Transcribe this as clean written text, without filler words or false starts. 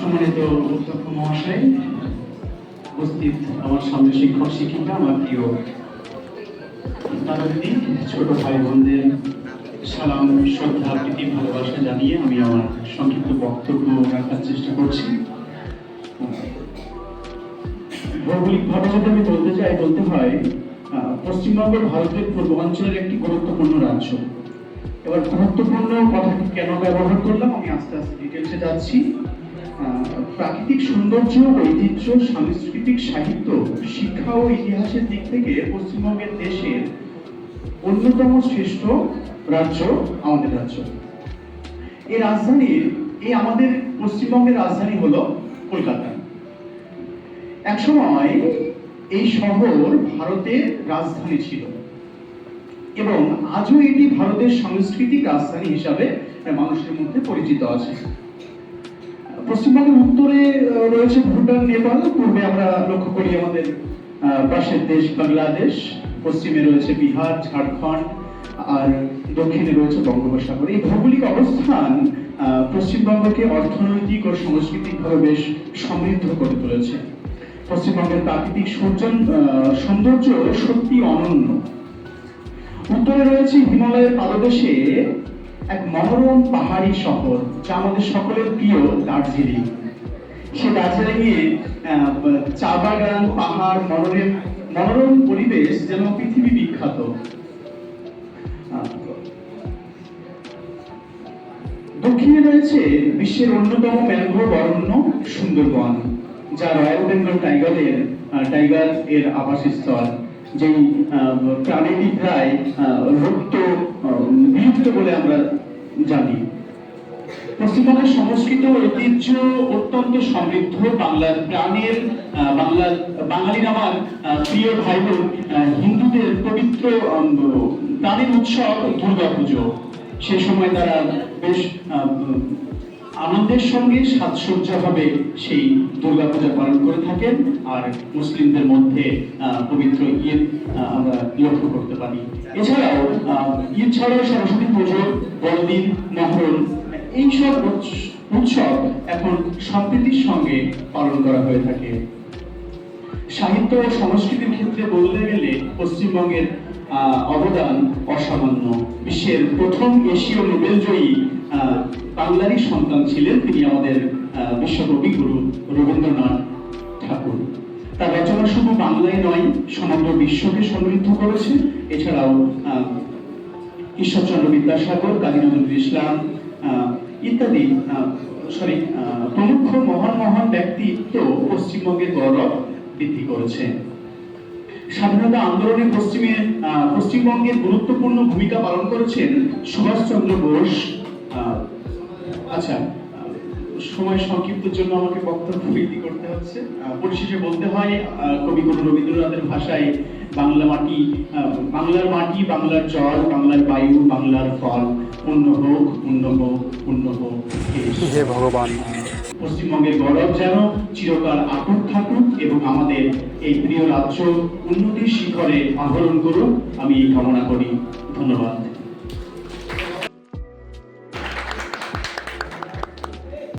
সম্মানিত অধ্যক্ষ মহাশয়, উপস্থিত আমার সামনে শিক্ষক শিক্ষিকা, আমার প্রিয় দাদা দিদি, ছোট ভাই বোনদের সালাম, শ্রদ্ধা, প্রীতি, ভালোবাসা জানিয়ে আমি আমার সংক্ষিপ্ত বক্তব্য রাখার চেষ্টা করছি। ভৌগোলিকভাবে যদি আমি বলতে হয়, পশ্চিমবঙ্গ ভারতের পূর্বাঞ্চলের একটি গুরুত্বপূর্ণ রাজ্য। এবার গুরুত্বপূর্ণ কথাটি কেন ব্যবহার করলাম আমি আস্তে আস্তে ডিটেলসে যাচ্ছি। প্রাকৃতিক সৌন্দর্য, ঐতিহ্য, সাংস্কৃতিক, সাহিত্য, শিক্ষা ও ইতিহাসের দিক থেকে পশ্চিমবঙ্গের দেশের অন্যতম শ্রেষ্ঠ রাজ্য আমাদের রাজ্য। আমাদের পশ্চিমবঙ্গের রাজধানী হলো কলকাতা। একসময় এই শহর ভারতের রাজধানী ছিল এবং আজও এটি ভারতের সাংস্কৃতিক রাজধানী হিসাবে মানুষের মধ্যে পরিচিত আছে। পশ্চিমবঙ্গের উত্তরে রয়েছে ভুটান, নেপাল, পূর্বে আমরা লক্ষ্য করি আমাদের পাশের দেশ বাংলাদেশ, পশ্চিমে রয়েছে বিহার, ঝাড়খণ্ড, আর দক্ষিণে রয়েছে বঙ্গোপসাগর। এই ভৌগোলিক অবস্থান পশ্চিমবঙ্গকে অর্থনৈতিক ও সাংস্কৃতিকভাবে বেশ সমৃদ্ধ করে তুলেছে। পশ্চিমবঙ্গের প্রাকৃতিক সৌন্দর্য সত্যি অনন্য। উত্তরে রয়েছে হিমালয়ের পাদদেশে এক মনোরম পাহাড়ি শহর, যা আমাদের সকলের প্রিয় দার্জিলিং। সে দার্জিলিংয়ে চা বাগান, পাহাড়, মনোরম পরিবেশ যেন পৃথিবী বিখ্যাত। দক্ষিণে রয়েছে বিশ্বের অন্যতম ম্যানগ্রোভ অরণ্য সুন্দরবন, যা রয়্যাল বেঙ্গল টাইগার এর আবাসস্থল, যেই প্রাণীটি প্রায় বিলুপ্ত বলে আমরা জানি। পশ্চিমবঙ্গের সংস্কৃতি ও ঐতিহ্য অত্যন্ত সমৃদ্ধ। বাঙালির আমার প্রিয় ভাই বোন, হিন্দুদের পবিত্র প্রাণীর উৎসব দুর্গাপুজো। সে সময় তারা বেশ আনন্দের সঙ্গে সাজসজ্জাভাবে সেই দুর্গাপূজা পালন করে থাকেন। আর মুসলিমদের মধ্যে পবিত্র ঈদ আমরা লক্ষ্য করতে পারি। এছাড়াও ঈদ ছাড়াও সরস্বতী পুজো, বড়দিন, মহরম, এইসব উৎসব এখন সম্প্রীতির সঙ্গে পালন করা হয়ে থাকে। সাহিত্য ও সংস্কৃতির ক্ষেত্রে বলতে গেলে পশ্চিমবঙ্গের অবদান অসামান্য। বিশ্বের প্রথম এশীয় নোবেলজয়ী বাংলারই সন্তান ছিলেন তিনি, আমাদের বিশ্বকবি গুরু রবীন্দ্রনাথ ঠাকুর। তার রচনা শুধু বাংলায় নয়, সমগ্র বিশ্বকে সমৃদ্ধ করেছে। এছাড়াও ঈশ্বরচন্দ্র বিদ্যাসাগর, কাজী নজরুল ইসলাম ইত্যাদি প্রমুখ মহান ব্যক্তিত্ব পশ্চিমবঙ্গের গৌরব বৃদ্ধি করেছে। স্বাধীনতা আন্দোলনে পশ্চিমবঙ্গের গুরুত্বপূর্ণ ভূমিকা পালন করেছেন সুভাষচন্দ্র বোস। আচ্ছা, সময় সংক্ষিপ্তের জন্য আমাকে বক্তব্য বৃদ্ধি করতে হচ্ছে। পরিশেষে বলতে হয়, কবিগুরু রবীন্দ্রনাথের ভাষায় বাংলার মাটি, বাংলার জল, বাংলার বায়ু, বাংলার ফল, পূর্ণ হোক, পূর্ণ হোক, পূর্ণ হোক হে ভগবান। পশ্চিমবঙ্গের গৌরব যেন চিরকাল অটুট থাকুক এবং আমাদের এই প্রিয় রাজ্য উন্নতির শিখরে আহরণ করুক, আমি কামনা করি। ধন্যবাদ।